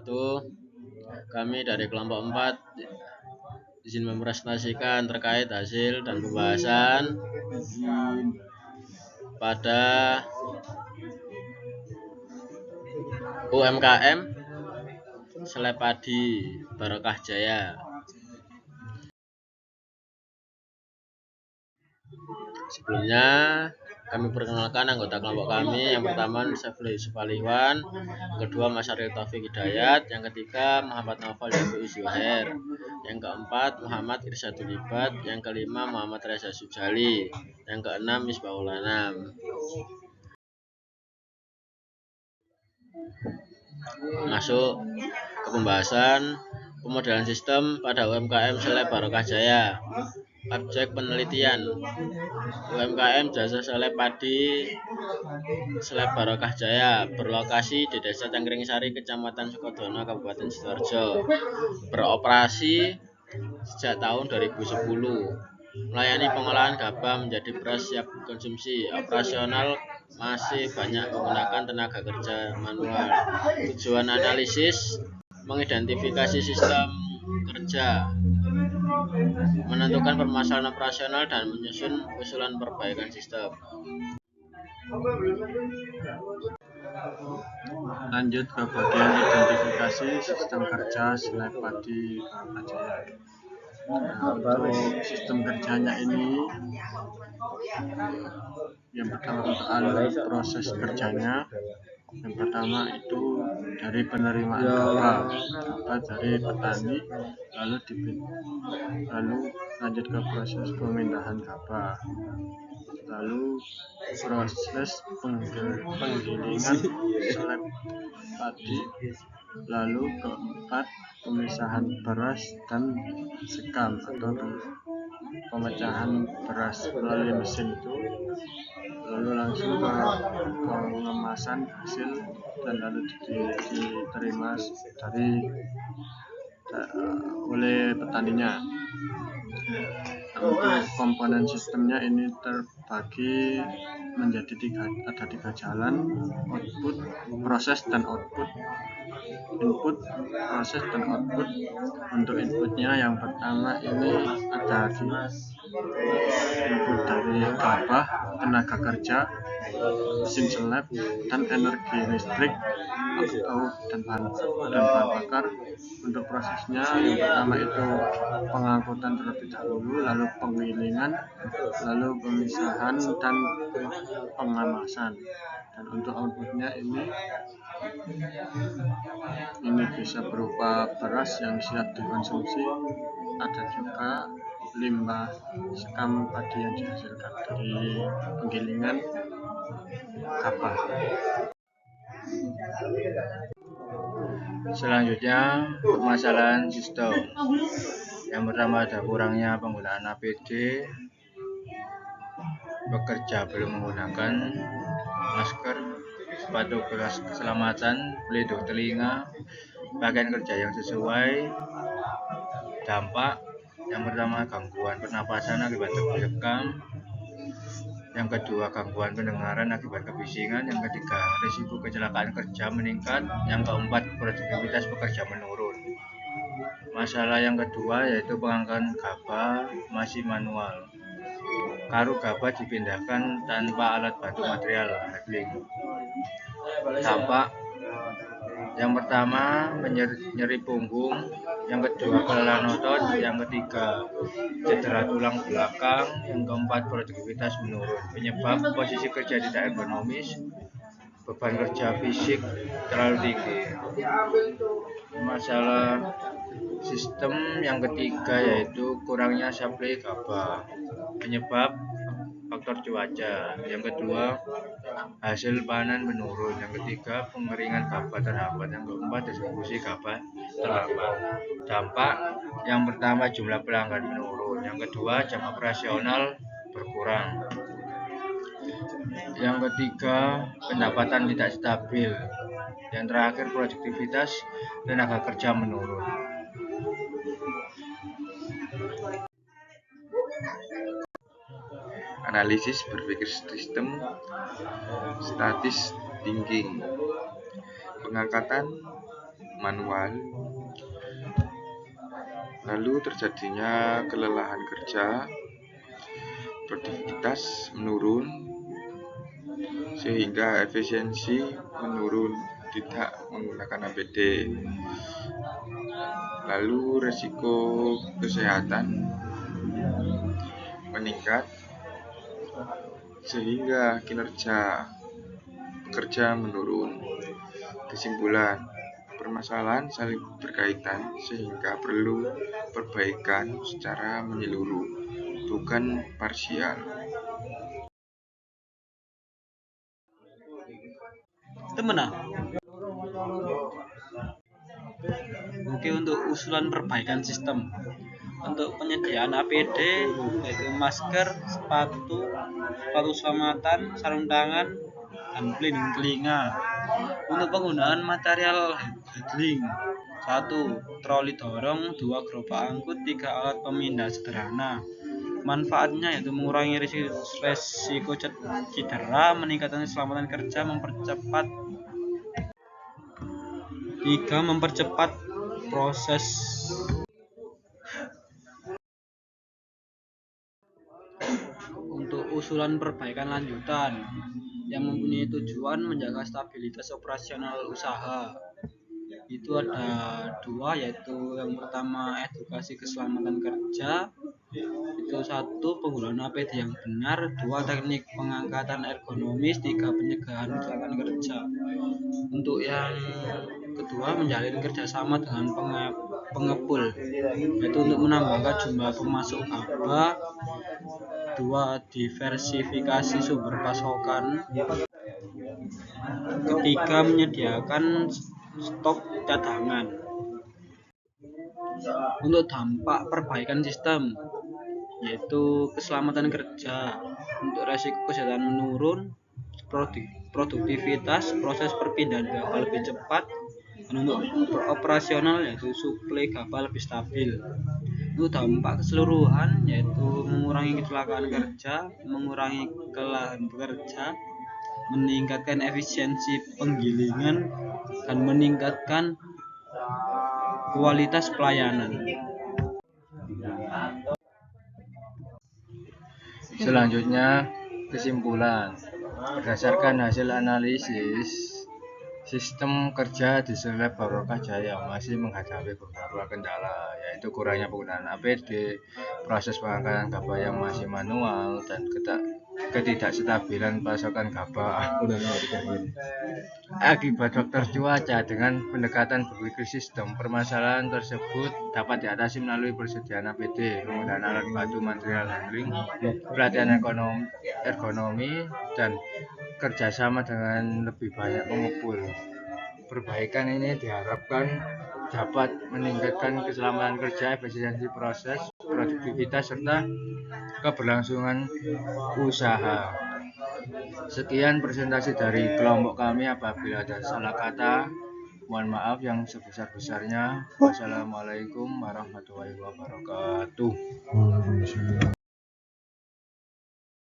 wabarakatuh. Kami dari kelompok 4 izin mempresentasikan terkait hasil dan pembahasan pada UMKM Selai Padi Barokah Jaya. Sebelumnya kami perkenalkan anggota kelompok kami. Yang pertama Syafli Yusuf Aliwan, yang kedua Mas Ariel Taufik Hidayat, yang ketiga Muhammad Naufal Yabu Zuhair, yang keempat Muhammad Irsyadul Ibat, yang kelima Muhammad Reza Sujali, yang keenam Misbahul Anam. Masuk ke pembahasan pemodelan sistem pada UMKM Selai Barokah Jaya. Objek penelitian UMKM Jasa Selai Padi Selai Barokah Jaya berlokasi di Desa Cangkring-Sari, Kecamatan Sukodono, Kabupaten Sidoarjo. Beroperasi sejak tahun 2010. Melayani pengolahan gabah menjadi beras siap konsumsi. Operasional masih banyak menggunakan tenaga kerja manual. Tujuan analisis mengidentifikasi sistem kerja, menentukan permasalahan operasional, dan menyusun usulan perbaikan sistem. Lanjut ke bagian identifikasi sistem kerja Selai Padi Barokah Jaya. Untuk sistem kerjanya ini, yang pertama untuk alur proses kerjanya, yang pertama itu dari penerimaan gabah dari petani, lalu lanjut ke proses pemindahan gabah, lalu proses penggilingan selai padi, lalu keempat pemisahan beras dan sekam atau pemecahan beras melalui mesin itu, lalu langsung ke pengemasan hasil dan lalu diterima oleh petaninya. Untuk komponen sistemnya ini terbagi menjadi tiga jalan: output, proses, dan output. Input, proses, dan output. Untuk inputnya yang pertama ini ada input dari gabah, tenaga kerja, mesin seleb, dan energi listrik dan bahan bakar. Untuk prosesnya yang pertama itu pengangkutan terlebih dahulu, lalu penggilingan, lalu pemisahan, dan pengemasan. Dan untuk outputnya ini bisa berupa beras yang siap dikonsumsi, ada juga limbah sekam padi yang dihasilkan dari penggilingan gabah. Selanjutnya, permasalahan sistem. Yang pertama ada kurangnya penggunaan APD, bekerja belum menggunakan masker, sepatu keselamatan, pelindung telinga, pakaian kerja yang sesuai. Dampak yang pertama gangguan pernapasan akibat terkekang, yang kedua gangguan pendengaran akibat kebisingan, yang ketiga risiko kecelakaan kerja meningkat, yang keempat produktivitas pekerja menurun. Masalah yang kedua yaitu pengangkatan gabah masih manual. Karung gabah dipindahkan tanpa alat bantu material handling. Dampak yang pertama nyeri punggung, yang kedua kelelahan otot, yang ketiga cedera tulang belakang, yang keempat produktivitas menurun. Penyebab posisi kerja tidak ergonomis, beban kerja fisik terlalu tinggi. Masalah sistem yang ketiga yaitu kurangnya suplai gabah. Penyebab faktor cuaca. Yang kedua hasil panen menurun. Yang ketiga pengeringan gabah terhambat. Yang keempat distribusi gabah terlambat. Dampak yang pertama jumlah pelanggan menurun. Yang kedua jam operasional berkurang. Yang ketiga pendapatan tidak stabil. Yang terakhir produktivitas tenaga kerja menurun. Analisis berpikir sistem, statis thinking. Pengangkatan manual, lalu terjadinya kelelahan kerja, produktivitas menurun, sehingga efisiensi menurun tidak menggunakan APD. Lalu resiko kesehatan meningkat, sehingga kinerja pekerja menurun. Kesimpulan, permasalahan saling berkaitan sehingga perlu perbaikan secara menyeluruh, bukan parsial. Temen Oke, untuk usulan perbaikan sistem untuk penyediaan APD yaitu masker, sepatu selamatan, sarung tangan, dan pelindung telinga. Untuk penggunaan material handling: 1. Troli dorong, 2. Gerobak angkut, 3. Alat pemindah sederhana. Manfaatnya yaitu mengurangi risiko cedera, meningkatkan keselamatan kerja, mempercepat proses. Untuk usulan perbaikan lanjutan yang mempunyai tujuan menjaga stabilitas operasional usaha, itu ada 2, yaitu yang pertama edukasi keselamatan kerja, itu 1. Penggunaan APD yang benar, 2. Teknik pengangkatan ergonomis, 3. Pencegahan kecelakaan kerja. Untuk yang kedua, menjalin kerjasama dengan pengepul, yaitu untuk menambahkan jumlah pemasok gabah, 2. Diversifikasi sumber pasokan, 3. menyediakan stok cadangan. Untuk dampak perbaikan sistem yaitu keselamatan kerja, untuk resiko kesehatan menurun, produktivitas, proses perpindahan gabah lebih cepat, dan untuk operasional yaitu suplai gabah lebih stabil. Untuk dampak keseluruhan yaitu mengurangi kecelakaan kerja, mengurangi kelelahan bekerja, meningkatkan efisiensi penggilingan, dan meningkatkan kualitas pelayanan. Selanjutnya, kesimpulan. Berdasarkan hasil analisis, sistem kerja di Seleb Barokah Jaya masih menghadapi beberapa kendala, yaitu kurangnya penggunaan APD, proses pengangkatan gabah yang masih manual, dan ketidakstabilan pasokan gabah. Akibat faktor cuaca, dengan pendekatan berpikir sistem, permasalahan tersebut dapat diatasi melalui persediaan APD, penggunaan alat bantu material handling, pelatihan ergonomi, dan kerjasama dengan lebih banyak pengepul. Perbaikan ini diharapkan dapat meningkatkan keselamatan kerja, efisiensi proses, produktivitas, serta keberlangsungan usaha. Sekian presentasi dari kelompok kami. Apabila ada salah kata, mohon maaf yang sebesar-besarnya. Wassalamualaikum warahmatullahi wabarakatuh.